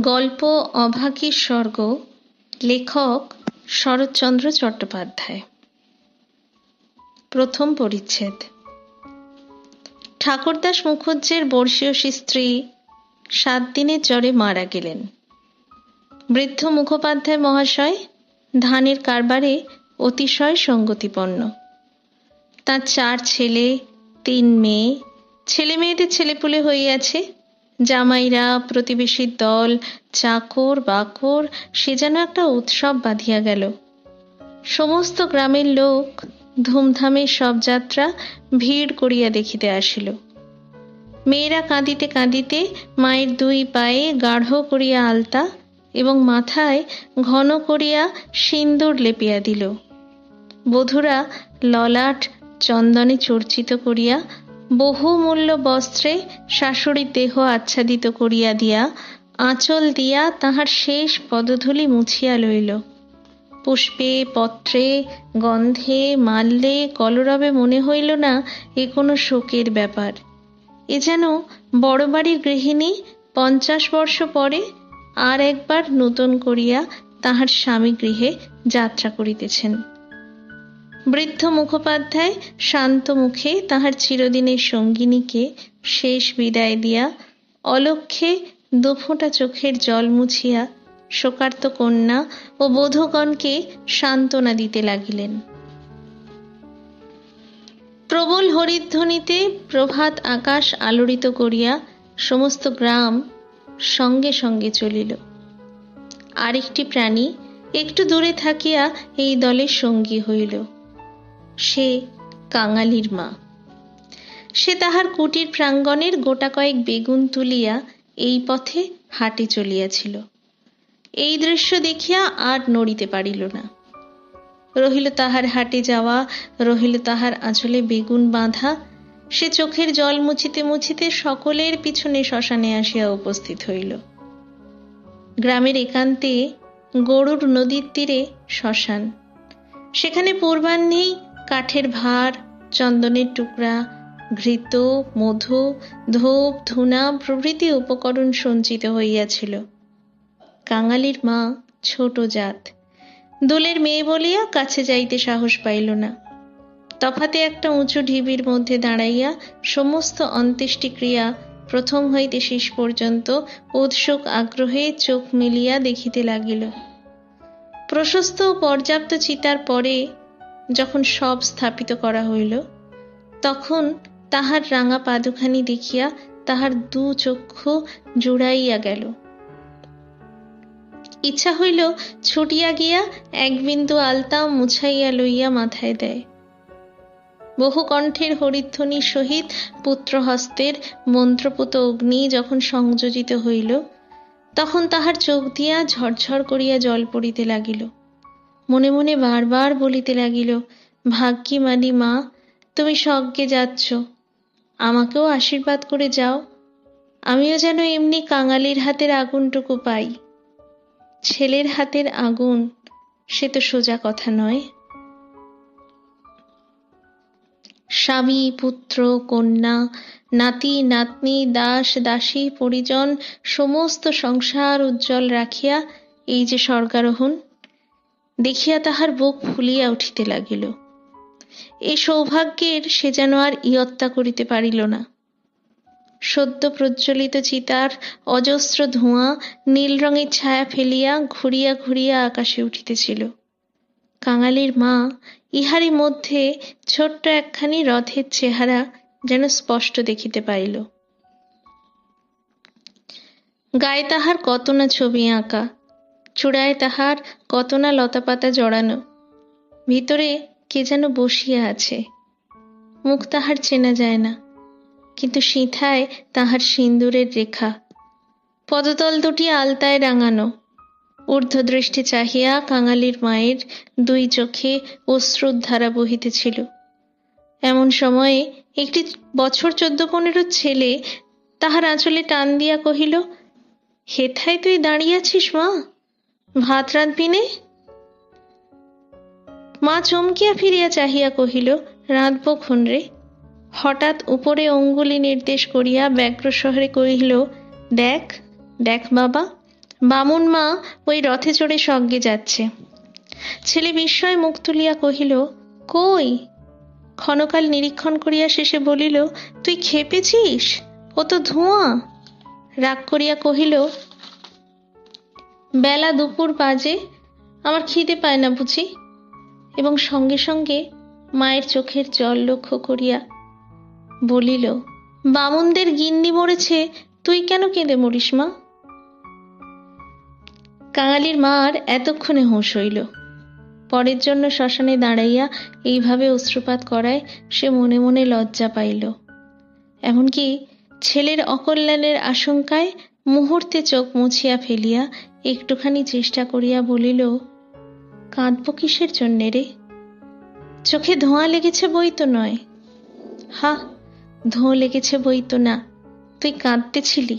গল্প অভাগীর স্বর্গ, লেখক শরৎচন্দ্র চট্টোপাধ্যায়। প্রথম পরিচ্ছেদ। ঠাকুরদাস মুখুজ্জের বর্ষীয়সী স্ত্রী 7 দিনের জ্বরে মারা গেলেন। বৃদ্ধ মুখোপাধ্যায় মহাশয় ধানের কারবারে অতিশয় সঙ্গতিপন্ন। তাঁর 4 ছেলে 3 মেয়ে, ছেলে মেয়েদের ছেলেপুলে হইয়াছে। জামাইরা, প্রতিবেশীর দল, চাকর বাকর, সে যেন একটা উৎসব বাঁধিয়া গেল। সমস্ত গ্রামের লোক ধুমধামের সব যাত্রা ভিড় করিয়া দেখিতে আসিল। মেয়েরা কাঁদিতে কাঁদিতে মায়ের 2 পায়ে গাঢ় করিয়া আলতা এবং মাথায় ঘন করিয়া সিন্দুর লেপিয়া দিল। বধূরা ললাট চন্দনে চর্চিত করিয়া বহুমূল্য বস্ত্রে শাশুড়ির দেহ আচ্ছাদিত করিয়া দিয়া আঁচল দিয়া তাহার শেষ পদধূলি মুছিয়া লইল। পুষ্পে পত্রে গন্ধে মাল্যে কলরবে মনে হইল না এ কোনো শোকের ব্যাপার। এ যেন বড় বাড়ির গৃহিণী 50 বর্ষ পরে আর একবার নূতন করিয়া তাহার স্বামী গৃহে যাত্রা করিতেছেন। বৃদ্ধ মুখোপাধ্যায় শান্ত মুখে তাহার চিরদিনের সঙ্গিনীকে শেষ বিদায় দিয়া অলক্ষ্যে 2 ফোঁটা চোখের জল মুছিয়া শোকার্ত কন্যা ও বধূগণকে সান্ত্বনা দিতে লাগিলেন। প্রবল হরিধ্বনিতে প্রভাত আকাশ আলোড়িত করিয়া সমস্ত গ্রাম সঙ্গে সঙ্গে চলিল। আরেকটি প্রাণী একটু দূরে থাকিয়া এই দলের সঙ্গী হইল। সে কাঙালির মা। সে তাহার কুটির প্রাঙ্গণের গোটা কয়েক বেগুন তুলিয়া এই পথে হাটে চলিয়াছিল। এই দৃশ্য দেখিয়া আর নড়িতে পারিল না। রহিল তাহার হাটে যাওয়া, রহিল তাহার আঁচলে বেগুন বাঁধা। সে চোখের জল মুছিতে মুছিতে সকলের পিছনে শ্মশানে আসিয়া উপস্থিত হইল। গ্রামের একান্তে গরুর নদীর তীরে শ্মশান। সেখানে পূর্বাহ্নেই কাঠের ভার, চন্দনের টুকরা, ঘৃত, মধু, ধূপ, ধুনা প্রভৃতি উপকরণ সঞ্চিত হইয়াছিল। কাঙালির মা ছোট জাত, দোলের মেয়ে বলিয়া কাছে যাইতে সাহস পাইল না। তফাতে একটা উঁচু ঢিবির মধ্যে দাঁড়াইয়া সমস্ত অন্ত্যেষ্টিক্রিয়া প্রথম হইতে শেষ পর্যন্ত উৎসুক আগ্রহে চোখ মেলিয়া দেখিতে লাগিল। প্রশস্ত ও পর্যাপ্ত চিতার পরে যখন সব স্থাপিত করা হইল, তখন তাহার রাঙা পাদুখানি দেখিয়া তাহার 2 চক্ষু জুড়াইয়া গেল। ইচ্ছা হইল ছুটিয়া গিয়া 1 বিন্দু আলতা মুছাইয়া লইয়া মাথায় দেয়। বহু কণ্ঠের হরিধ্বনির সহিত পুত্রহস্তের মন্ত্রপুত অগ্নি যখন সংযোজিত হইল, তখন তাহার চোখ দিয়া ঝরঝর করিয়া জল পড়িতে লাগিল। মনে মনে বারবার বলিতে লাগিল, ভাগ্যিমানী মা, তুমি স্বর্গে যাচ্ছ, আমাকেও আশীর্বাদ করে যাও, আমিও যেন এমনি কাঙালির হাতের আগুনটুকু পাই। ছেলের হাতের আগুন, সে তো সোজা কথা নয়। স্বামী, পুত্র, কন্যা, নাতি নাতনি, দাস দাসী, পরিজন, সমস্ত সংসার উজ্জ্বল রাখিয়া এই যে স্বর্গারোহণ, দেখিয়া তাহার বুক ফুলিয়া উঠিতে লাগিল। এই সৌভাগ্যের সে যেন আর ইয়ত্তা করিতে পারিল না। সদ্য প্রজ্বলিত চিতার অজস্র ধোঁয়া নীল রঙের ছায়া ফেলিয়া ঘুরিয়া ঘুরিয়া আকাশে উঠিতেছিল। কাঙালির মা ইহারই মধ্যে ছোট্ট একখানি রথের চেহারা যেন স্পষ্ট দেখিতে পাইল। গায়ে তাহার কত না ছবি আঁকা, চূড়ায় তাহার কত না লতাপাতা জড়ানো। ভিতরে কে যেন বসিয়া আছে। মুখ তাহার চেনা যায় না, কিন্তু সিঁথায় তাহার সিন্দুরের রেখা। পদতল 2টি আলতায় রাঙানো। ঊর্ধ্বদৃষ্টি চাহিয়া কাঙালির মায়ের 2 চোখে অশ্রুর ধারা বহিতেছিল। এমন সময়ে একটি বছর 14-15 ছেলে তাহার আঁচলে টান দিয়া কহিল, হেথায় তুই দাঁড়িয়ে আছিস মা, ভাত রাঁধবি নে? মা চমকিয়া ফিরিয়া চাহিয়া কহিল, রাঁধব খন রে। হঠাৎ উপরে অঙ্গুলি নির্দেশ করিয়া ব্যগ্রস্বরে কহিল, দেখ দেখ বাবা, বামুন মা ওই রথে চড়ে স্বর্গে যাচ্ছে। ছেলে বিস্ময়ে মুখ তুলিয়া কহিল, কই? ক্ষণকাল নিরীক্ষণ করিয়া শেষে বলিল, তুই খেপেছিস? ও তো ধোঁয়া। রাগ করিয়া কহিল, বেলা দুপুর বাজে, আমার খিদে পায় না বুঝি? এবং সঙ্গে সঙ্গে মায়ের চোখের জল লক্ষ্য করিয়া বলিল, বামুনদের গিন্নি মরেছে, তুই কেন কেঁদে মরিস মা? কাঙালির মার এতক্ষণে হুঁশ হইল। পরের জন্য শ্মশানে দাঁড়াইয়া এইভাবে অশ্রুপাত করায় সে মনে মনে লজ্জা পাইল। এমনকি ছেলের অকল্যাণের আশঙ্কায় মুহূর্তে চোখ মুছিয়া ফেলিয়া একটুখানি চেষ্টা করিয়া বলিল, কাঁদব কিসের জন্যে রে? চোখে ধোঁয়া লেগেছে বই তো নয়। হা, ধোঁ লেগেছে বই তো না, তুই কাঁদতেছিলি।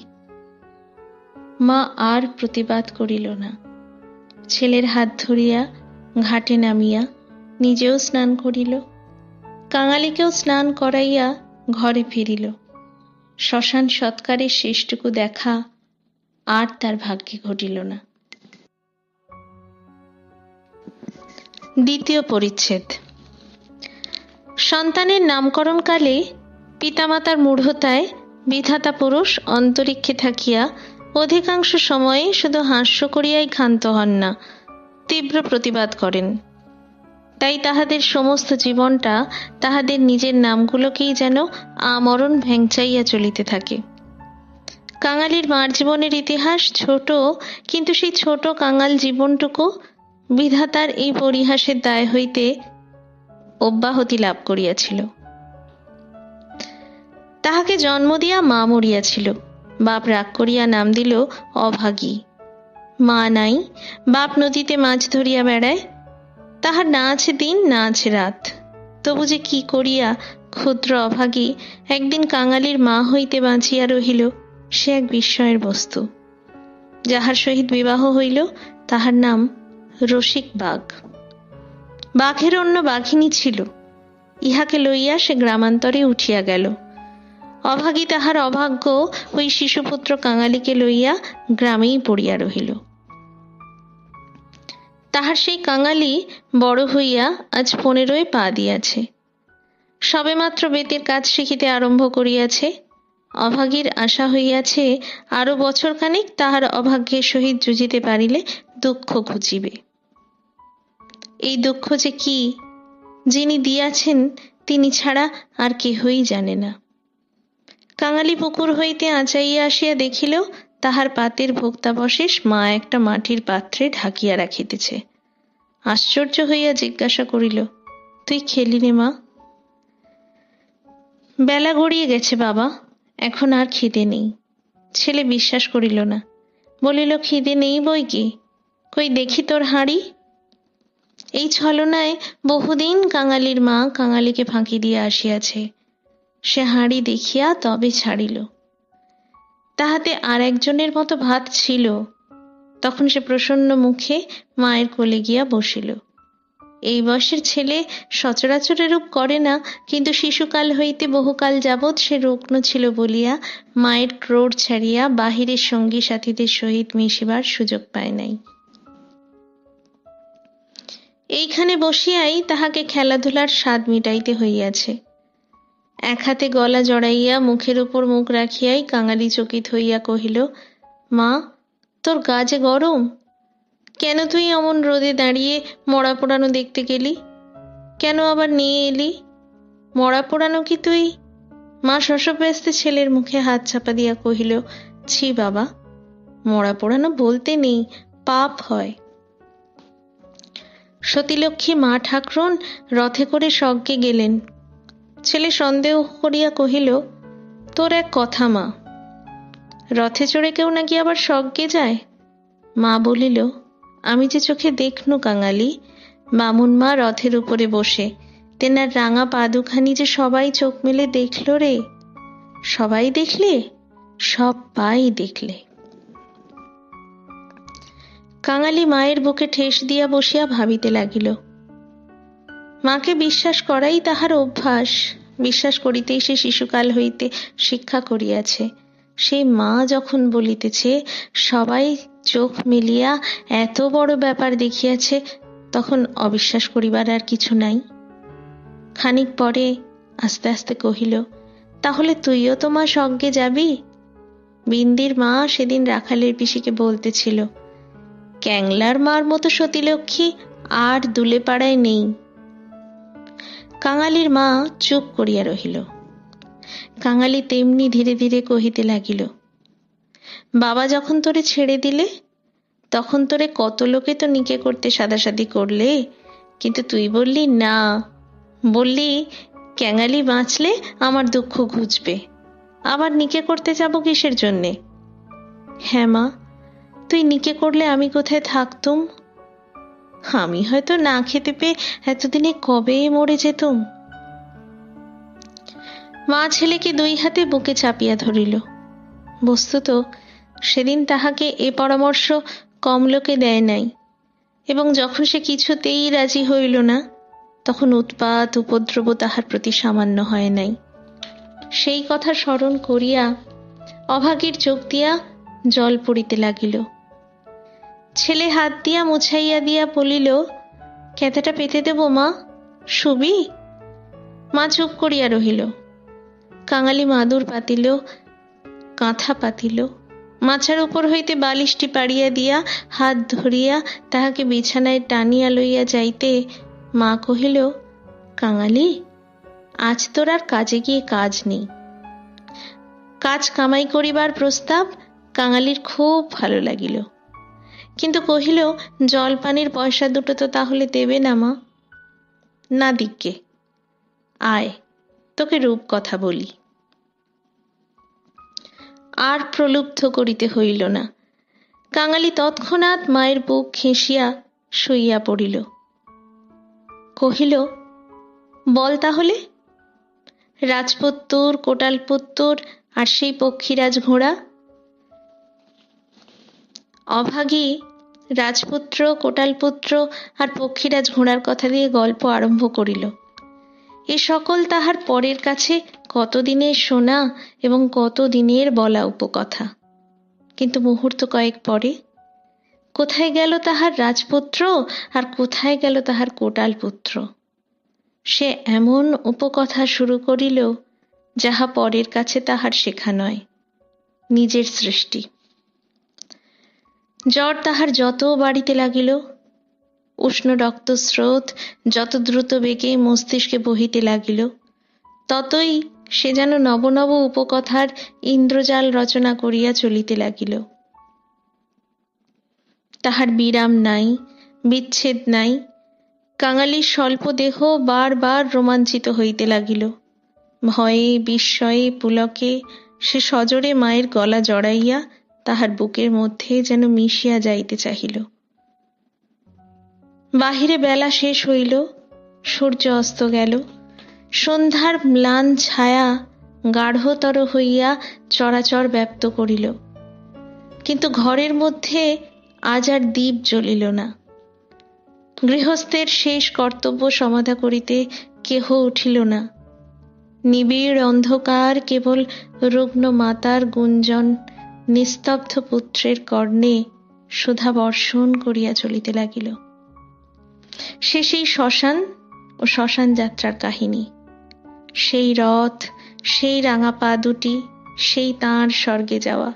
মা আর প্রতিবাদ করিল না। ছেলের হাত ধরিয়া ঘাটে নামিয়া নিজেও স্নান করিল, কাঙালিকেও স্নান করাইয়া ঘরে ফিরিল। শ্মশান সৎকারের শেষটুকু দেখা আর তার ভাগ্যে ঘটিল না। দ্বিতীয় পরিচ্ছেদ। সন্তানের নামকরণকালে পিতামাতার মূঢ়তায় বিধাতা পুরুষ অন্তরিক্ষে থাকিয়া অধিকাংশ সময়ে শুধু হাস্য করিয়াই ক্ষান্ত হন না, তীব্র প্রতিবাদ করেন। তাই তাহাদের সমস্ত জীবনটা তাহাদের নিজের নামগুলোকেই যেন আমরণ ভ্যাংচাইয়া চলিতে থাকে। কাঙালির মার জীবনের ইতিহাস ছোট, কিন্তু সেই ছোট কাঙাল জীবনটুকু বিধাতার এই পরিহাসের দায় হইতে অব্যাহতি লাভ করিয়াছিল। তাহাকে জন্ম দিয়া মা মরিয়াছিল, বাপ রাগ করিয়া নাম দিল অভাগী। মা নাই, বাপ নদীতে মাছ ধরিয়া বেড়ায়, তাহার না আছে দিন না আছে রাত। তবু যে কি করিয়া ক্ষুদ্র অভাগী একদিন কাঙালির মা হইতে বাঁচিয়া রহিল, সে এক বিস্ময়ের বস্তু। যাহার সহিত বিবাহ হইল তাহার নাম রসিক বাঘ। বাঘের অন্য বাঘিনী ছিল, ইহাকে লইয়া সে গ্রামান্তরে উঠিয়া গেল। অভাগী তাহার অভাগ্য ওই শিশুপুত্র কাঙালিকে লইয়া গ্রামেই পড়িয়া রহিল। তাহার সেই কাঙালি বড় হইয়া আজ 15 পা দিয়াছে, সবেমাত্র বেতের কাজ শিখিতে আরম্ভ করিয়াছে। অভাগীর আশা হইয়াছে আরো বছরখানেক তাহার অভাগ্যের সহিত যুঝিতে পারিলে দুঃখ ঘুচিবে। এই দুঃখ যে কি, যিনি দিয়াছেন তিনি ছাড়া আর কেহই জানে না। কাঙালি পুকুর হইতে আঁচাইয়া আসিয়া দেখিল তাহার পাতের ভোক্তাবশেষ মা একটা মাটির পাত্রে ঢাকিয়া রাখিতেছে। আশ্চর্য হইয়া জিজ্ঞাসা করিল, তুই খেলি রে মা? বেলা গড়িয়ে গেছে বাবা, এখন আর খিদে নেই। ছেলে বিশ্বাস করিল না, বলিল, খিদে নেই বই কি, কই দেখি তোর হাঁড়ি। এই ছলনায় বহুদিন কাঙালির মা কাঙালিকে ফাঁকি দিয়া আসিয়াছে। সে হাঁড়ি দেখিয়া তবে ছাড়িল। তাহাতে আর একজনের মতো ভাত ছিল। তখন সে প্রসন্ন মুখে মায়ের কোলে গিয়া বসিল। এই বয়সের ছেলে সচরাচর এরূপ করে না, কিন্তু শিশুকাল হইতে বহুকাল যাবৎ সে রুগ্ন ছিল বলিয়া মায়ের ক্রোড় ছাড়িয়া বাহিরের সঙ্গী সাথীদের সহিত মিশিবার সুযোগ পায় নাই। এইখানে বসিয়াই তাহাকে খেলাধুলার স্বাদ মিটাইতে হইয়াছে। এক হাতে গলা জড়াইয়া মুখের উপর মুখ রাখিয়াই কাঙালি চকিত হইয়া কহিল, মা, তোর গা যে গরম, কেন তুই অমন রোদে দাঁড়িয়ে মরা পোড়ানো দেখতে গেলি? কেন আবার নিয়ে এলি? মরা পোড়ানো কি তুই? মা শশব্যস্তে ছেলের মুখে হাত চাপা দিয়া কহিল, ছি বাবা, মরা পোড়ানো বলতে নেই, পাপ হয়। সতীলক্ষ্মী মা ঠাকরুন রথে করে স্বর্গে গেলেন। ছেলে সন্দেহ করিয়া কহিল, তোর এক কথা মা, রথে চড়ে কেউ নাকি আবার স্বর্গে যায়? মা বলিল, আমি যে চোখে দেখনু কাঙালি, বামুন মা রথের উপরে বসে তেনার রাঙা পা দুখানি যে সবাই চোখ মেলে দেখল রে। সবাই দেখলে? সব পাই দেখলে। কাঙালি মায়ের বুকে ঠেস দিয়া বসিয়া ভাবিতে লাগিল। মাকে বিশ্বাস করাই তাহার অভ্যাস। বিশ্বাস করিতেই সে শিশুকাল হইতে শিক্ষা করিয়াছে। সেই মা যখন বলিতেছে সবাই চোখ মেলিয়া এত বড় ব্যাপার দেখিয়াছে, তখন অবিশ্বাস করিবার আর কিছু নাই। খানিক পরে আস্তে আস্তে কহিল, তাহলে তুইও তো মা সঙ্গে যাবি? বিন্দির মা সেদিন রাখালের পিসিকে বলতেছিল, ক্যাংলার মার মতো সতীলক্ষ্মী আর দুলে পাড়ায় নেই। কাঙালির মা চুপ করিয়া রহিল। কাঙালি তেমনি ধীরে ধীরে কহিতে লাগিল, বাবা যখন তোরে ছেড়ে দিলে তখন তোরে কত লোকে তো নিকে করতে সাদাসাদি করলে, কিন্তু তুই বললি না, বললি ক্যাঙালি বাঁচলে আমার দুঃখ ঘুচবে, আবার নিকে করতে যাব কিসের জন্যে? হ্যাঁ মা, তুই নিকে করলে আমি কোথায় থাকতুম? আমি হয়তো না খেতে পেয়ে এতদিনে কবে মরে যেতুম। মা ছেলেকে দুই হাতে বুকে চাপিয়া ধরিল। বস্তুত সেদিন তাহাকে এ পরামর্শ কম লোকে দেয় নাই, এবং যখন সে কিছুতেই রাজি হইল না, তখন উৎপাত উপদ্রব তাহার প্রতি সামান্য হয় নাই। সেই কথা স্মরণ করিয়া অভাগীর চোখ দিয়া জল পড়িতে লাগিল। ছেলে হাত দিয়া মুছাইয়া দিয়া বলিল, ক্যাঁথাটা পেতে দেব মা, শুবি? মা চুপ করিয়া রহিল। কাঙালি মাদুর পাতিল, কাঁথা পাতিল, মাচার উপর হইতে বালিশটি পাড়িয়া দিয়া হাত ধরিয়া তাহাকে বিছানায় টানিয়া লইয়া যাইতে মা কহিল, কাঙালি, আজ তোর আর কাজে গিয়ে কাজ নেই। কাজ কামাই করিবার প্রস্তাব কাঙালির খুব ভালো লাগিল, কিন্তু কহিল, জল পানির পয়সা দুটো তো তাহলে দেবে না মা? না দিককে, আয় তোকে রূপ কথা বলি। আর প্রলুব্ধ করিতে হইল না। কাঙালি তৎক্ষণাৎ মায়ের বুক ঘেঁষিয়া শুইয়া পড়িল। কহিল, বল তাহলে, রাজপুত্তর, কোটালপুত্তর আর সেই পক্ষীরাজ ঘোড়া? অভাগী রাজপুত্র, কোটালপুত্র আর পক্ষীরাজ ঘোড়ার কথা দিয়ে গল্প আরম্ভ করিল। এ সকল তাহার পরের কাছে কতদিনের শোনা এবং কতদিনের বলা উপকথা। কিন্তু মুহূর্ত কয়েক পরে কোথায় গেল তাহার রাজপুত্র আর কোথায় গেল তাহার কোটালপুত্র? সে এমন উপকথা শুরু করিল যাহা পরের কাছে তাহার শেখা নয়, নিজের সৃষ্টি। জ্বর তাহার যত বাড়িতে লাগিল, উষ্ণ রক্তস্রোত যত দ্রুত বেগে মস্তিষ্কে বহিতে লাগিল, ততই সে যেন নব নব উপকথার ইন্দ্রজাল রচনা করিয়া চলিতে লাগিল। তাহার বিরাম নাই, বিচ্ছেদ নাই। কাঙালির স্বল্প দেহ বার বার রোমাঞ্চিত হইতে লাগিল। ভয়ে, বিস্ময়ে, পুলকে সে সজোরে মায়ের গলা জড়াইয়া তাহার বুকের মধ্যে যেন মিশিয়া যাইতে চাহিল। বাহিরে বেলা শেষ হইল, সূর্য অস্ত গেল, সন্ধ্যার ম্লান ছায়া গাঢ়তর হইয়া চরাচর ব্যাপ্ত করিল, কিন্তু ঘরের মধ্যে আজ আর দীপ জ্বলিল না। গৃহস্থের শেষ কর্তব্য সমাধা করিতে কেহ উঠিল না। নিবিড় অন্ধকার কেবল রুগ্ন মাতার গুঞ্জন নিস্তব্ধ পুত্রের কর্ণে সুধা বর্ষণ করিয়া চলিতে লাগিল। সে সেই শ্মশান ও শ্মশান যাত্রার কাহিনী, সেই রথ, সেই রাঙা পা দুটি, সেই তাঁর স্বর্গে যাওয়া।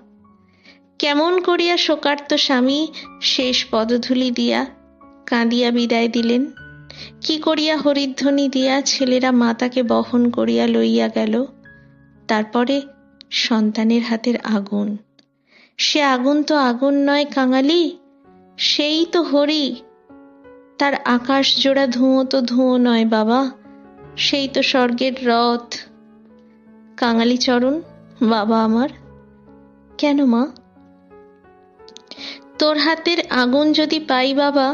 কেমন করিয়া শোকার্ত স্বামী শেষ পদধূলি দিয়া কাঁদিয়া বিদায় দিলেন, কি করিয়া হরিধ্বনি দিয়া ছেলেরা মাতাকে বহন করিয়া লইয়া গেল। তারপরে সন্তানের হাতের আগুন, সে আগুন তো আগুন নয় কাঙালি, সেই তো হরি। তার আকাশ জোড়া ধুঁয়ো তো ধুঁয়ো নয় বাবা, সেই তো স্বর্গের রথ। কাঙালি চরণ, বাবা আমার। কেন মা? তোর হাতের আগুন যদি পাই বাবা,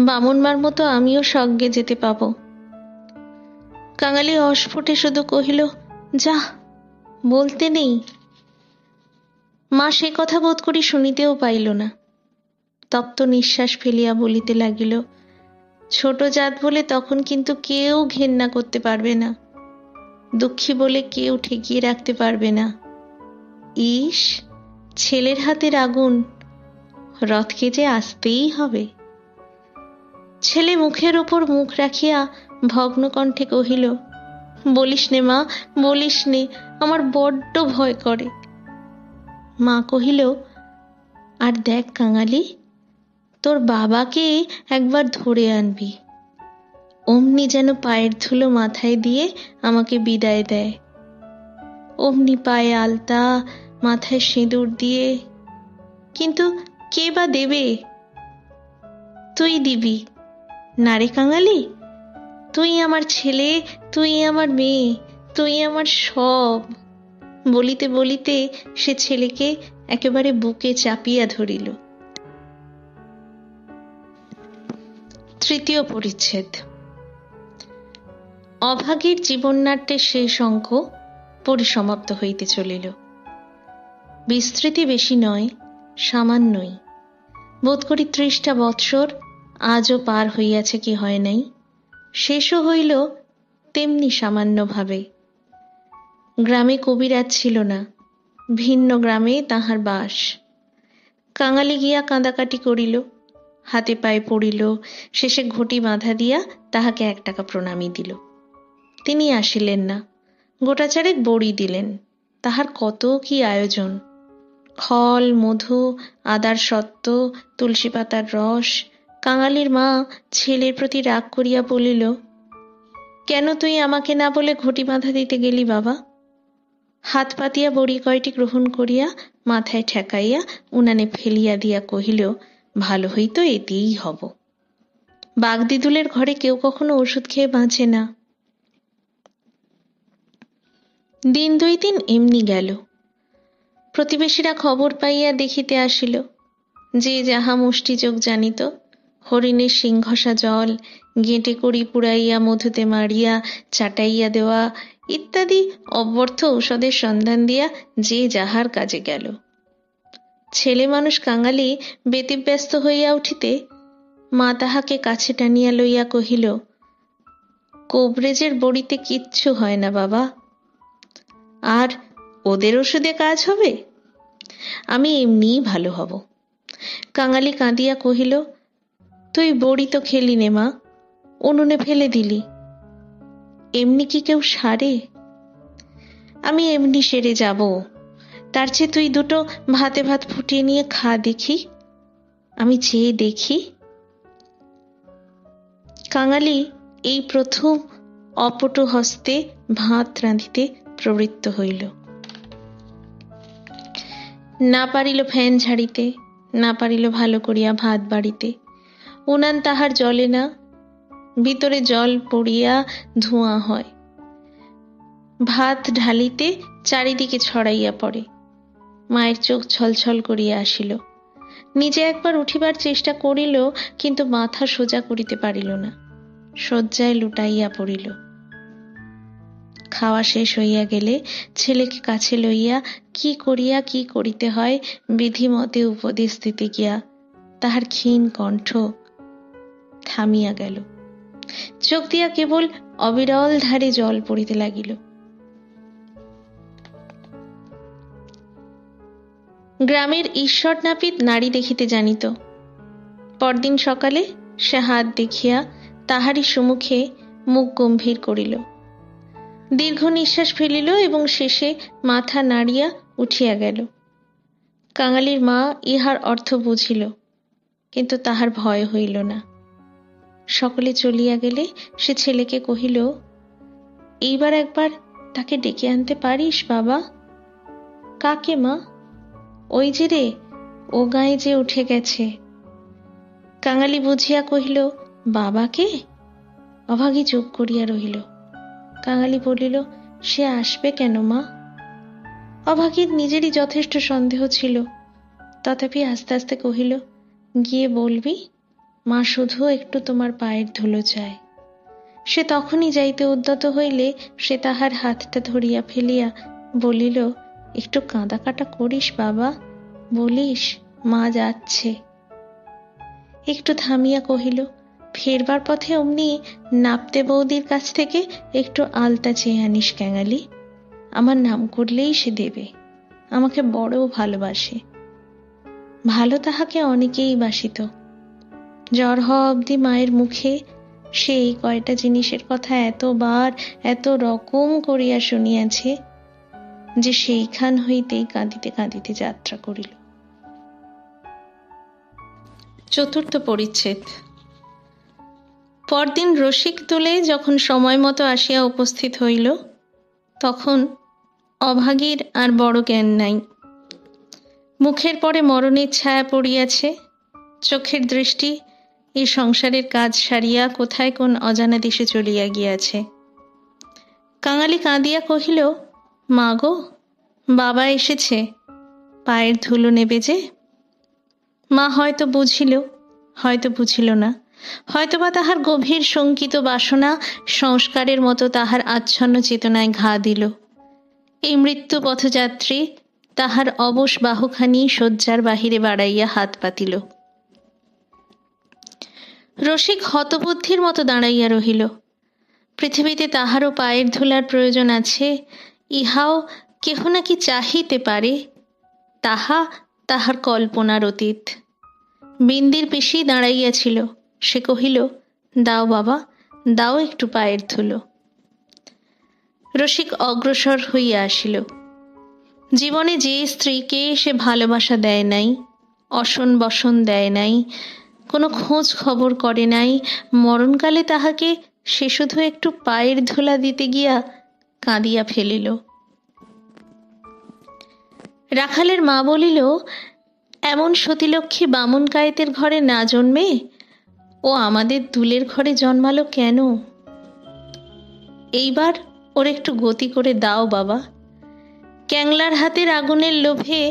বামুনমার মতো আমিও স্বর্গে যেতে পাব। কাঙালি অস্ফুটে শুধু কহিল, যা, বলতে নেই। মা সে কথা বোধ করি শুনিতেও পাইল না। তপ্ত নিঃশ্বাস ফেলিয়া বলিতে লাগিল, ছোট জাত বলে তখন কিন্তু কেউ ঘেন্না করতে পারবে না, দুঃখী বলে কেউ ঠেকিয়ে রাখতে পারবে না। ইস, ছেলের হাতের আগুন, রথকে যে আসতেই হবে। ছেলে মুখের ওপর মুখ রাখিয়া ভগ্ন কণ্ঠে কহিল, বলিস নে মা, বলিস নে, আমার বড্ড ভয় করে। মা কহিল, আর দেখ কাঙালি, তোর বাবাকে একবার ধরে আনবি, অমনি যেন পায়ের ধুলো মাথায় দিয়ে আমাকে বিদায় দেয়, অমনি পায়ে আলতা, মাথায় সিঁদুর দিয়ে। কিন্তু কে বা দেবে? তুই দিবি না রে কাঙালি? তুই আমার ছেলে, তুই আমার মেয়ে, তুই আমার সব। বলিতে বলিতে সে ছেলেকে একেবারে বুকে চাপিয়া ধরিল। তৃতীয় পরিচ্ছেদ। অভাগীর জীবননাট্যের শেষ অঙ্ক পরিসমাপ্ত হইতে চলিল। বিস্তৃতি বেশি নয়, সামান্যই। বোধ করি 30টা বৎসর আজও পার হইয়াছে কি হয় নাই। শেষও হইল তেমনি সামান্যভাবে। গ্রামে কবিরাজ ছিল না, ভিন্ন গ্রামে তাহার বাস। কাঙালি গিয়া কাঁদাকাটি করিল, হাতে পায়ে পড়িল, শেষে ঘটি বাঁধা দিয়া তাহাকে 1 টাকা প্রণামী দিল। তিনি আসিলেন না, গোটাচারেক বড়ি দিলেন। তাহার কত কি আয়োজন! খল, মধু, আদার সত্ত্ব, তুলসী পাতার রস। কাঙালির মা ছেলের প্রতি রাগ করিয়া বলিল, কেন তুই আমাকে না বলে ঘটি বাঁধা দিতে গেলি বাবা? হাত পাতিয়া বড়ি কয়টি গ্রহণ করিয়া মাথায় ঠেকাইয়া উনানে ফেলিয়া দিয়া কহিল, ভালো হইতো এতেই হব। বাগদিদুলের ঘরে কেউ কখনো ওষুধ খেয়ে বাঁচে না। দিন 2-3 এমনি গেল। প্রতিবেশীরা খবর পাইয়া দেখিতে আসিল। যে যাহা মুষ্টিযোগ জানিত, হরিণের সিংঘষা জল, গেঁটে কড়ি পুড়াইয়া মধুতে মারিয়া চাটাইয়া দেওয়া ইত্যাদি অব্যর্থ ঔষধের সন্ধান দিয়া যে যাহার কাজে গেল। ছেলে মানুষ কাঙালি ব্যতিব্যস্ত হইয়া উঠিতে মা তাহাকে কাছে টানিয়া লইয়া কহিল, কোবরেজের বড়িতে কিচ্ছু হয় না বাবা, আর ওদের ওষুধে কাজ হবে? আমি এমনিই ভালো হব। কাঙালি কাঁদিয়া কহিল, তুই বড়ি তো খেলি নে মা, উনুনে ফেলে দিলি। এমনি কি কেউ সারে? আমি এমনি সেরে যাব, তার চেয়ে তুই 2টো ভাতে ভাত ফুটিয়ে নিয়ে খা দেখি, আমি চেয়ে দেখি। কাঙালি এই প্রথম অপটু হস্তে ভাত রাঁধিতে প্রবৃত্ত হইল। না পারিল ফ্যান ঝাড়িতে, না পারিল ভালো করিয়া ভাত বাড়িতে। উনান তাহার জ্বলে না, ভিতরে জল পড়িয়া ধোঁয়া হয়। ভাত ঢালিতে চারিদিকে ছড়াইয়া পড়ে। মায়ের চোখ ছলছল করিয়া আসিল। নিজে একবার উঠিবার চেষ্টা করিল, কিন্তু মাথা সোজা করিতে পারিল না, শয্যায় লুটাইয়া পড়িল। খাওয়া শেষ হইয়া গেলে ছেলেকে কাছে লইয়া কি করিয়া কি করিতে হয় বিধিমতে উপদেশ দিতে গিয়া তাহার ক্ষীণ কণ্ঠ থামিয়া গেল। চোখ দিয়া কেবল অবিরল ধারে জল পড়িতে লাগিল। গ্রামের ঈশ্বর নাপিত নারী দেখিতে জানিত। পরদিন সকালে সে হাত দেখিয়া তাহারই সম্মুখে মুখ গম্ভীর করিল, দীর্ঘ নিঃশ্বাস ফেলিল এবং শেষে মাথা নাড়িয়া উঠিয়া গেল। কাঙালির মা ইহার অর্থ বুঝিল, কিন্তু তাহার ভয় হইল না। সকলে চলিয়া গেলে সে ছেলেকে কহিল, এইবার একবার তাকে ডেকে আনতে পারিস বাবা? কাকে মা? ওই যে রে, ও গায়ে যে উঠে গেছে। কাঙালি বুঝিয়া কহিল, বাবাকে? অভাগী চুপ করিয়া রহিল। কাঙালি বলিল, সে আসবে কেন মা? অভাগীর নিজেরই যথেষ্ট সন্দেহ ছিল, তথাপি আস্তে আস্তে কহিল, গিয়ে বলবি মা শুধু একটু তোমার পায়ের ধুলো চায়। সে তখনই যাইতে উদ্যত হইলে সে তাহার হাতটা ধরিয়া ফেলিয়া বলিল, একটু কাঁদা কাটা করিস বাবা, বলিস মা যাচ্ছে। একটু থামিয়া কহিল, ফেরবার পথে অমনি নাপতে বৌদির কাছ থেকে একটু আলতা চেয়ে আনিস ক্যাঙালি, আমার নাম করলেই সে দেবে। আমাকে বড় ভালোবাসে। ভালো তাহাকে অনেকেই বাসিত। জ্বর হওয়া অবধি মায়ের মুখে সেই কয়টা জিনিসের কথা এতবার এত রকম করিয়া শুনিয়াছে যে সেইখান হইতেই কাঁদিতে কাঁদিতে যাত্রা করিল। চতুর্থ পরিচ্ছেদ। পরদিন রসিক দোলে যখন সময় মতো আসিয়া উপস্থিত হইল, তখন অভাগীর আর বড় জ্ঞান নাই। মুখের পরে মরণের ছায়া পড়িয়াছে, চোখের দৃষ্টি এই সংসারের কাজ সারিয়া কোথায় কোন অজানা দেশে চলিয়া গিয়াছে। কাঙালি কাঁদিয়া কহিল, মা গো, বাবা এসেছে, পায়ের ধুলো নেবে যে। মা হয়তো বুঝিল, হয়তো বুঝিল না, হয়তোবা তাহার গভীর শঙ্কিত বাসনা সংস্কারের মতো তাহার আচ্ছন্ন চেতনায় ঘা দিল। এই মৃত্যু পথযাত্রী তাহার অবশ বাহুখানি শয্যার বাহিরে বাড়াইয়া হাত পাতিল। রসিক হতবুদ্ধির মতো দাঁড়াইয়া রহিল। পৃথিবীতে তাহারও পায়ের ধুলার প্রয়োজন আছে, ইহাও কেহ নাকি চাহিতে পারে, তাহা তাহার কল্পনার অতীত। বিন্দির পিসি দাঁড়াইয়াছিল, সে কহিল, দাও বাবা, দাও একটু পায়ের ধুলো। রসিক অগ্রসর হইয়া আসিল। জীবনে যে স্ত্রীকে সে ভালোবাসা দেয় নাই, অসন বসন দেয় নাই, কোনো খোঁজ খবর করে নাই, মরণকালে তাহাকে সে শুধু একটু পায়ের ধুলা দিতে গিয়া কাঁদিয়া ফেলিল। রাখালের মা বলিল, এমন সতীলক্ষ্মী বামুন কায়েতের ঘরে না জন্মে ও আমাদের দুলের ঘরে জন্মালো কেন? এইবার ওর একটু গতি করে দাও বাবা। ক্যাংলার হাতের আগুনের লোভে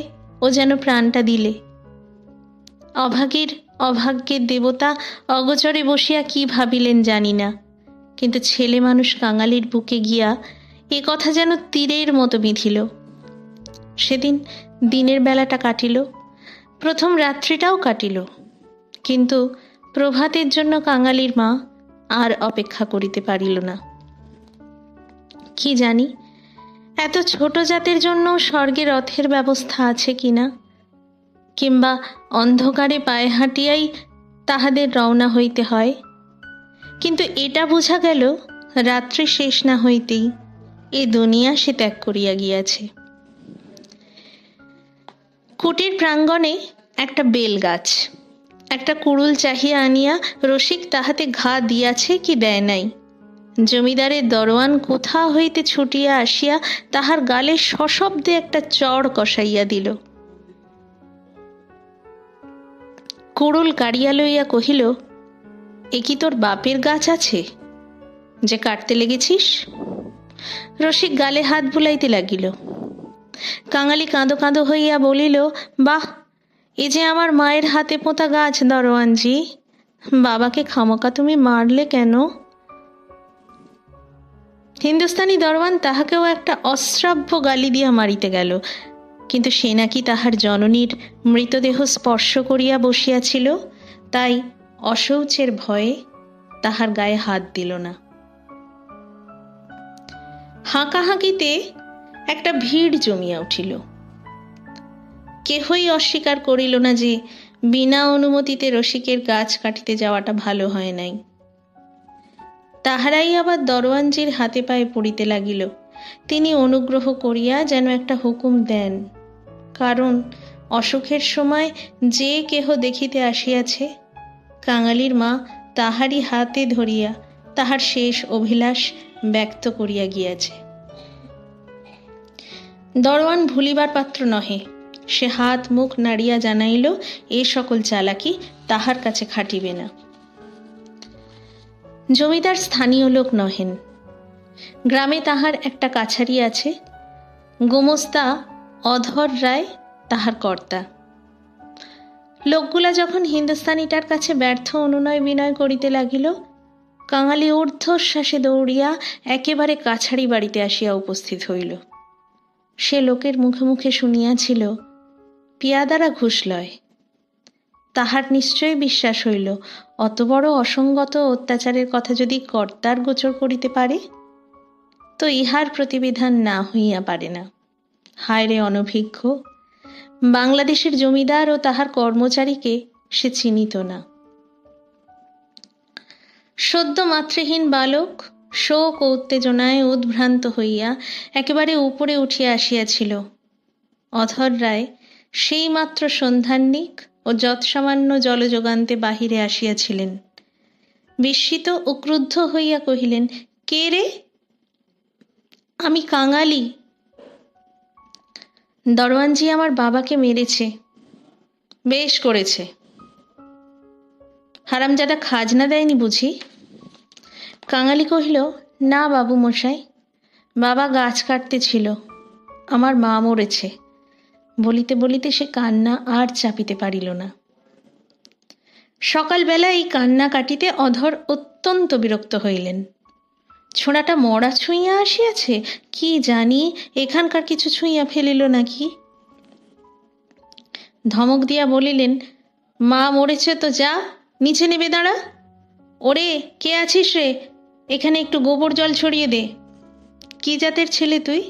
ও যেন প্রাণটা দিলে। অভাগীর অভাগ্যের দেবতা অগোচরে বসিয়া কি ভাবিলেন জানি না, কিন্তু ছেলে মানুষ কাঙালির বুকে গিয়া এ কথা যেন তীরের মতো বিঁধিল। সেদিন দিনের বেলাটা কাটিল, প্রথম রাত্রিটাও কাটিল, কিন্তু প্রভাতের জন্য কাঙালির মা আর অপেক্ষা করিতে পারিল না। কি জানি এত ছোট জাতের জন্য স্বর্গে রথের ব্যবস্থা আছে কিনা, কিংবা অন্ধকারে পায়ে হাঁটিয়াই তাহাদের রওনা হইতে হয়। কিন্তু এটা বোঝা গেল, রাত্রি শেষ না হইতেই এ দুনিয়া সে ত্যাগ করিয়া গিয়াছে। কুটির প্রাঙ্গণে একটা বেল গাছ, একটা কুড়ুল চাহিয়া আনিয়া রসিক তাহাতে ঘা দিয়াছে কি দেয় নাই। জমিদারের দরোয়ান কোথা হইতে ছুটিয়া আসিয়া তাহার গালে সশব্দে একটা চড় কষাইয়া দিল। কুড়ুল কাড়িয়া লইয়া কহিল, এ কি তোর বাপের গাছ আছে যে কাটতে লেগেছিস? রসিক গালে হাত বুলাইতে লাগিল। কাঙালি কাঁদো কাঁদো হইয়া বলিল, বাহ, এ যে আমার মায়ের হাতে পোঁতা গাছ দরোয়ানজি, বাবাকে খামোকা তুমি মারলে কেন? হিন্দুস্তানি দরওয়ান তাহাকেও একটা অশ্রাব্য গালি দিয়া মারিতে গেল, কিন্তু সে নাকি তাহার জননীর মৃতদেহ স্পর্শ করিয়া বসিয়াছিল, তাই অশৌচের ভয়ে তাহার গায়ে হাত দিল না। হাঁকাহাঁকিতে একটা ভিড় জমিয়া উঠিল। কেহই অস্বীকার করিল না যে বিনা অনুমতিতে রসিকের গাছ কাটিতে যাওয়াটা ভালো হয় নাই। তাহারাই আবার দরওয়ানজির হাতে পায়ে পড়িতে লাগিল। তিনি অনুগ্রহ করিয়া যেন একটা হুকুম দেন, কারণ অসুখের সময় যে কেহ দেখিতে আসিয়াছে, কাঙালির মা তাহারই হাতে ধরিয়া তাহার শেষ অভিলাষ ব্যক্ত করিয়া গিয়াছে। দরওয়ান ভুলিবার পাত্র নহে, সে হাত মুখ নাড়িয়া জানাইল এ সকল চালাকি তাহার কাছে খাটিবে না। জমিদার স্থানীয় লোক নহেন, গ্রামে তাহার একটা কাছারি আছে, গোমস্তা অধর রায় তাহার কর্তা। লোকগুলা যখন হিন্দুস্তানিটার কাছে ব্যর্থ অনুনয় বিনয় করিতে লাগিল, কাঙালি ঊর্ধ্বশ্বাসে দৌড়িয়া একেবারে কাছারি বাড়িতে আসিয়া উপস্থিত হইল। সে লোকের মুখে মুখে শুনিয়াছিল পিয়াদারা ঘুষ লয়। তাহার নিশ্চয়ই বিশ্বাস হইল, অত বড় অসঙ্গত অত্যাচারের কথা যদি কর্তার গোচর করিতে পারে, তো ইহার প্রতিবিধান না হইয়া পারে না। হায় রে অনভিজ্ঞ! বাংলাদেশের জমিদার ও তাহার কর্মচারীকে সে চিনিত না। সদ্য মাতৃহীন বালক শোক ও উত্তেজনায় উদ্ভ্রান্ত হইয়া একেবারে উপরে উঠিয়া আসিয়াছিল। অধর রায় সেই মাত্র সন্ধ্যাহ্নিক ও যৎসামান্য জলযোগান্তে বাহিরে আসিয়াছিলেন। বিস্মিত ও ক্রুদ্ধ হইয়া কহিলেন, কে রে? আমি কাঙালি। দরওয়ানজি আমার বাবাকে মেরেছে। বেশ করেছে। হারামজাদা খাজনা দেয়নি বুঝি? কাঙালি কহিল, না বাবু মশাই, বাবা গাছ কাটতে ছিল, আমার মা মরেছে। বলিতে বলিতে সে কান্না আর চাপিতে পারিল না। সকালবেলা এই কান্না কাটিতে অধর অত্যন্ত বিরক্ত হইলেন। ছোড়াটা মরা ছুঁইয়া আসিয়াছে, কি জানি এখানকার কিছু ছুঁইয়া ফেলিল নাকি। ধমক দিয়া বলিলেন, মা মরেছে তো যা, নিচে নেবে দাঁড়া। ওরে, কে আছিস রে? এখানে একটু গোবর জল ছড়িয়ে দে। কি জাতের ছেলে তুই?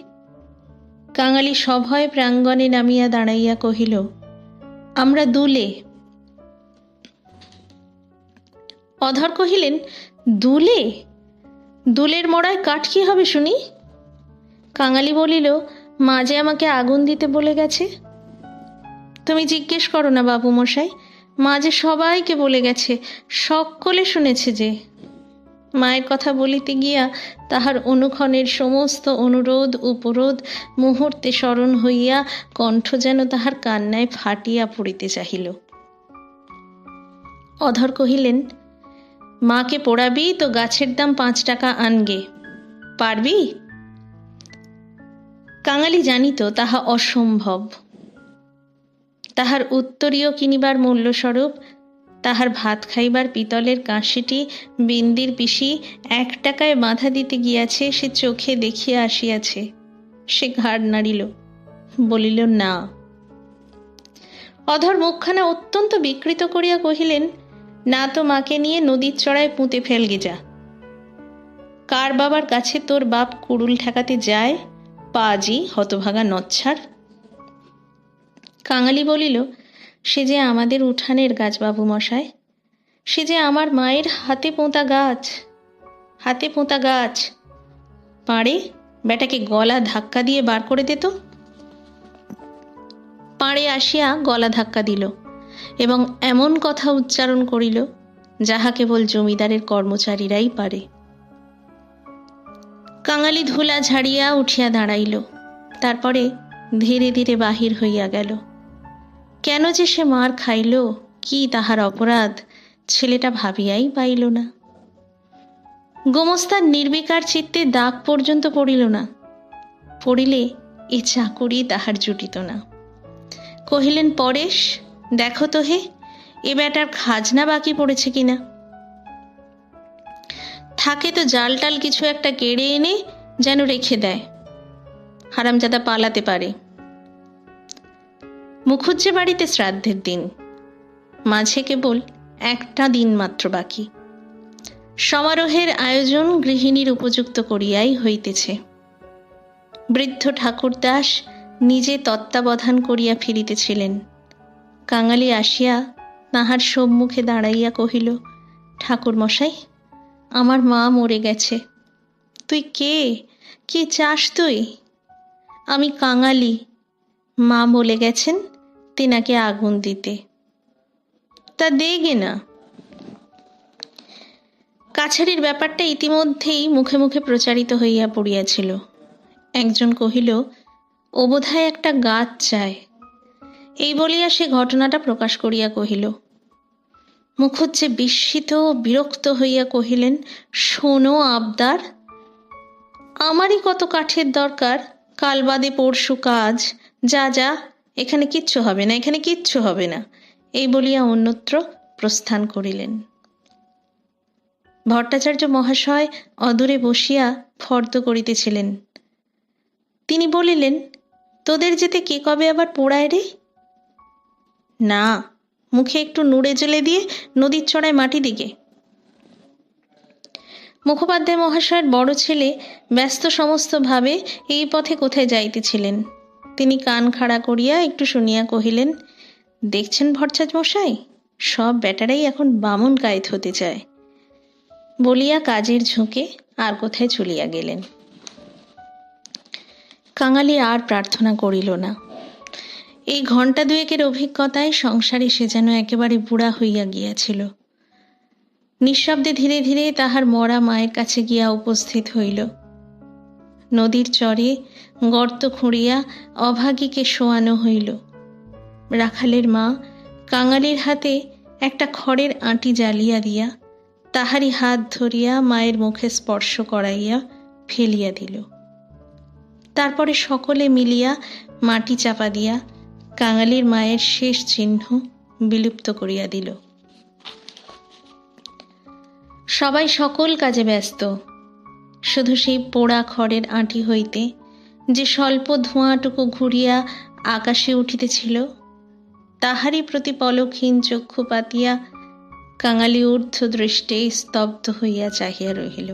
কাঙালি সভয়ে প্রাঙ্গণে নামিয়া দাঁড়াইয়া কহিল, আমরা দুলে। অধর কহিলেন, দুলে? দুলের মড়ায় কাঠ কি হবে শুনি? কাঙালি বলিল, মা যে আমাকে আগুন দিতে বলে গেছে। তুমি জিজ্ঞেস করো না বাবু মশাই, মা যে সবাইকে বলে গেছে, সকলে শুনেছে যে। মায়ের কথা বলিতে গিয়া তাহার অনুক্ষণের সমস্ত অনুরোধ উপরোধ মুহূর্তে স্মরণ হইয়া কণ্ঠ যেন তাহার কান্নায় ফাটিয়া পড়িতে চাহিল। অধর কহিলেন, মাকে পোড়াবি তো গাছের দাম 5 টাকা আনগে, পারবি? কাঙালি জানিত তাহা অসম্ভব। তাহার উত্তরীয় কিনিবার মূল্যস্বরূপ তাহার ভাত খাইবার পিতলের কাঁসিটি বিন্দির পিসি 1 টাকায় বাঁধা দিতে গিয়াছে, সে চোখে দেখিয়া আসিয়াছে। সে ঘাড় নাড়িল, বলিল না। অধর মুখখানা অত্যন্ত বিকৃত করিয়া কহিলেন, না তো মাকে নিয়ে নদীর চড়ায় পুঁতে ফেলগে যা। কার বাবার কাছে তোর বাপ কুড়ুল ঠেকাতে যায়? পাজি হতভাগা নচ্ছার। কাঙালি বলিল, সে যে আমাদের উঠানের গাছ বাবু মশাই, সে যে আমার মায়ের হাতে পোঁতা গাছ, হাতে পোঁতা গাছ। পাড়ে বেটাকে গলা ধাক্কা দিয়ে বার করে দিত। পাড়ে আসিয়া গলা ধাক্কা দিল এবং এমন কথা উচ্চারণ করিল যাহা কেবল জমিদারের কর্মচারীরাই পারে। কাঙালি ধুলা ঝাড়িয়া উঠিয়া দাঁড়াইল, তারপরে ধীরে ধীরে বাহির হইয়া গেল। কেন যে সে মার খাইল, কি তাহার অপরাধ, ছেলেটা ভাবিয়াই পাইল না। গোমস্তার নির্বিকার চিত্তে দাগ পর্যন্ত পড়িল না। পড়িলে এ চাকরি তাহার জুটিত না। কহিলেন, পরেশ, দেখো তো হে, এ বেটার খাজনা বাকি পড়েছে কিনা। থাকে তো জাল টাল কিছু একটা কেড়ে এনে যেন রেখে দেয়, হারামজাদা পালাতে পারে। মুখুজ্জে বাড়িতে শ্রাদ্ধের দিন, মাঝে কেবল 1টা দিন মাত্র বাকি। সমারোহের আয়োজন গৃহিণীর উপযুক্ত করিয়াই হইতেছে। বৃদ্ধ ঠাকুরদাস নিজে তত্ত্বাবধান করিয়া ফিরিতেছিলেন। কাঙালি আসিয়া তাহার সম্মুখে দাঁড়াইয়া কহিল, ঠাকুর মশাই, আমার মা মরে গেছে। তুই কে? কি চাস তুই? আমি কাঙালি, মা বলে গেছেন তেনাকে আগুন দিতে। তা দেগে না। কাছারির ব্যাপারটা ইতিমধ্যেই মুখে মুখে প্রচারিত হইয়া পড়িয়াছিল। একজন কহিল, ও বোধহয় একটা গাছ চায়। এই বলিয়া সে ঘটনাটা প্রকাশ করিয়া কহিল। মুখুজ্জে বিস্মিত বিরক্ত হইয়া কহিলেন, শোনো আবদার, আমারই কত কাঠের দরকার, কাল বাদে পরশু কাজ, যা যা, এখানে কিচ্ছু হবে না, এখানে কিচ্ছু হবে না, এই বলিয়া অন্যত্র প্রস্থান করিলেন। ভট্টাচার্য মহাশয় অদূরে বসিয়া ফর্দ করিতেছিলেন। তিনি বলিলেন, তোদের যেতে কে কবে আবার পোড়ায় রে? না, মুখে একটু নুড়ে জেলে দিয়ে নদীর চড়ায় মাটি দিকে। মুখোপাধ্যায় মহাশয়ের বড় ছেলে ব্যস্ত সমস্ত ভাবে এই পথে কোথায় যাইতেছিলেন। তিনি কান খাড়া করিয়া একটু শুনিয়া কহিলেন, দেখছেন ভট্টাচ মশাই, সব বেটারাই এখন বামুন কায়েত হতে চায়, বলিয়া কাজের ঝুঁকে আর কোথায় চলিয়া গেলেন। কাঙালি আর প্রার্থনা করিল না। এই ঘণ্টা দুয়েকের অভিজ্ঞতায় সংসারে সে যেন একেবারে বুড়া হইয়া গিয়াছিল। নিঃশব্দে ধীরে ধীরে তাহার মরা মায়ের কাছে গিয়া উপস্থিত হইল। নদীর চরে গর্ত খুঁড়িয়া অভাগীকে শোয়ানো হইল। রাখালের মা কাঙালির হাতে একটা খড়ের আঁটি জ্বালিয়া দিয়া তাহারই হাত ধরিয়া মায়ের মুখে স্পর্শ করাইয়া ফেলিয়া দিল। তারপরে সকলে মিলিয়া মাটি চাপা দিয়া কাঙালির মায়ের শেষ চিহ্ন বিলুপ্ত করিয়া দিল। সবাই সকল কাজে ব্যস্ত। শুধু সেই পোড়া খড়ের আঁটি হইতে যে স্বল্প ধোঁয়াটুকু ঘুরিয়া আকাশে উঠিতেছিল, তাহারই প্রতি পলকহীন চক্ষু পাতিয়া কাঙালি ঊর্ধ্ব দৃষ্টে স্তব্ধ হইয়া চাহিয়া রহিল।